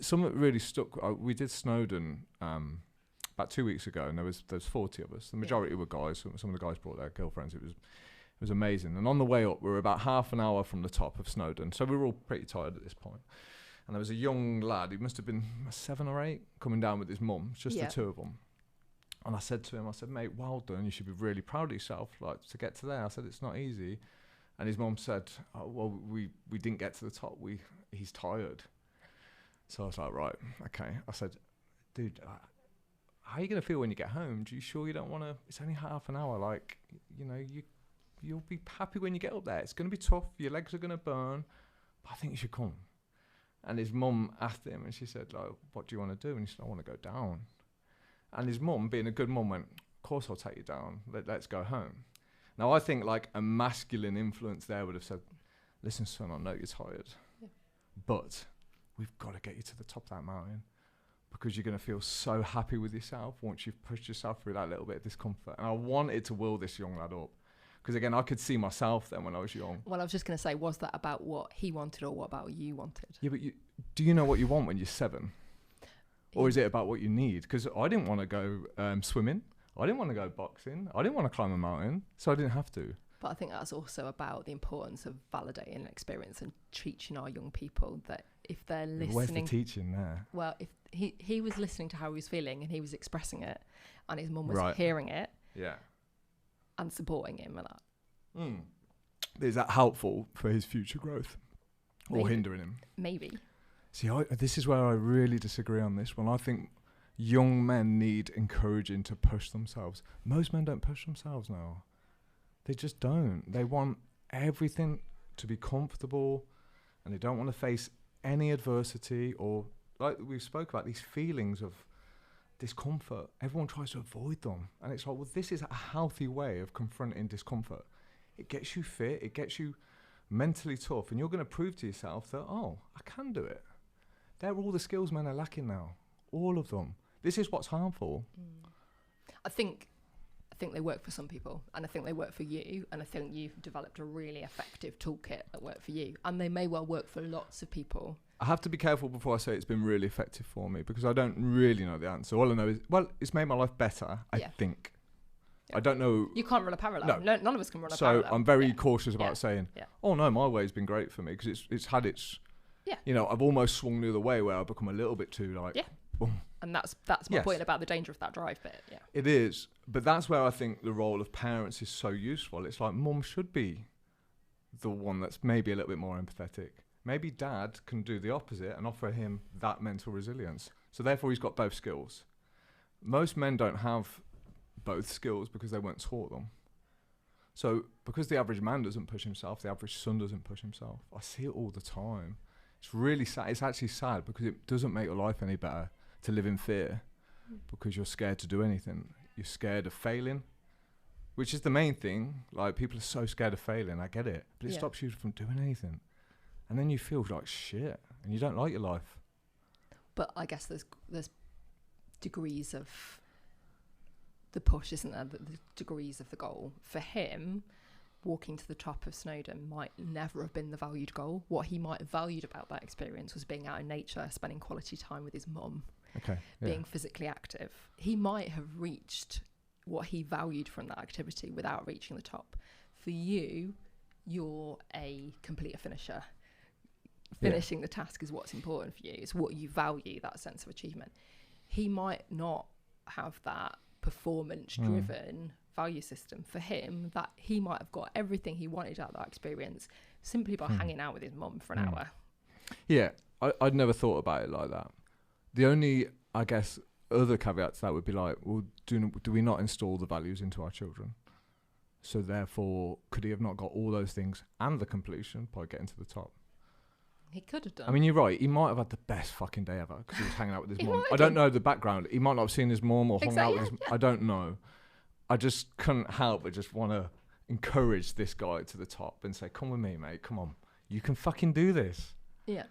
something really stuck. We did Snowdon about 2 weeks ago, and there's 40 of us. The majority were guys. Some of the guys brought their girlfriends. It was amazing. And on the way up, we were about half an hour from the top of Snowdon, so we were all pretty tired at this point. And there was a young lad, he must have been 7 or 8, coming down with his mum, just the two of them. And I said to him, mate, well done, you should be really proud of yourself, like, to get to there. I said, it's not easy. And his mum said, oh, well, we didn't get to the top, he's tired. So I was like, right, okay. I said, dude, how are you going to feel when you get home? Do you sure you don't want to, it's only half an hour, like, you know, you'll be happy when you get up there. It's going to be tough, your legs are going to burn, but I think you should come. And his mum asked him, and she said, like, what do you want to do? And he said, I want to go down. And his mum, being a good mum, went, of course I'll take you down. Let's go home. Now, I think, like, a masculine influence there would have said, listen, son, I know you're tired, but we've got to get you to the top of that mountain because you're going to feel so happy with yourself once you've pushed yourself through that little bit of discomfort. And I wanted to will this young lad up. Because, again, I could see myself then when I was young. Well, I was just going to say, was that about what he wanted or what about you wanted? Yeah, but do you know what you want when you're 7? Or is it about what you need? Because I didn't want to go swimming. I didn't want to go boxing. I didn't want to climb a mountain. So I didn't have to. But I think that's also about the importance of validating experience and teaching our young people that if they're listening... Where's the teaching there? Well, if he was listening to how he was feeling and he was expressing it and his mum was hearing it... Yeah. And supporting him and that. Is that helpful for his future growth? Or hindering him? Maybe. See, this is where I really disagree on this one. I think young men need encouraging to push themselves. Most men don't push themselves now. They just don't. They want everything to be comfortable and they don't want to face any adversity or, like we spoke about, these feelings of discomfort. Everyone tries to avoid them. And it's like, well, this is a healthy way of confronting discomfort. It gets you fit, it gets you mentally tough, and you're going to prove to yourself that, oh, I can do it. They're all the skills men are lacking now. All of them. This is what's harmful. I think they work for some people, and I think they work for you, and I think you've developed a really effective toolkit that work for you, and they may well work for lots of people. I have to be careful before I say it's been really effective for me because I don't really know the answer. All I know is, well, it's made my life better, I think. Yeah. I don't know. You can't run a parallel. No, none of us can run a parallel. So I'm very cautious about saying, oh no, my way's been great for me because it's had its, you know, I've almost swung the other way where I've become a little bit too like, boom. And that's my point about the danger of that drive bit. Yeah, it is. But that's where I think the role of parents is so useful. It's like mum should be the one that's maybe a little bit more empathetic. Maybe dad can do the opposite and offer him that mental resilience. So therefore he's got both skills. Most men don't have both skills because they weren't taught them. So because the average man doesn't push himself, the average son doesn't push himself. I see it all the time. It's really sad. It's actually sad because it doesn't make your life any better to live in fear because you're scared to do anything. You're scared of failing, which is the main thing. Like, people are so scared of failing. I get it. But it stops you from doing anything. And then you feel like shit and you don't like your life. But I guess there's degrees of the push, isn't there? The degrees of the goal. For him, walking to the top of Snowdon might never have been the valued goal. What he might have valued about that experience was being out in nature, spending quality time with his mum, being physically active. He might have reached what he valued from that activity without reaching the top. For you, you're a completer finisher. Finishing the task is what's important for you. It's what you value, that sense of achievement. He might not have that performance-driven value system. For him, that he might have got everything he wanted out of that experience simply by hanging out with his mum for an hour. Yeah, I'd never thought about it like that. The only, I guess, other caveat to that would be like, well, do we not install the values into our children? So therefore, could he have not got all those things and the completion by getting to the top? He could have done. I mean, you're right. He might have had the best fucking day ever because he was hanging out with his mum. I don't know the background. He might not have seen his mum or hung out with his mum. I don't know. I just couldn't help but just want to encourage this guy to the top and say, come with me, mate. Come on. You can fucking do this. Yeah.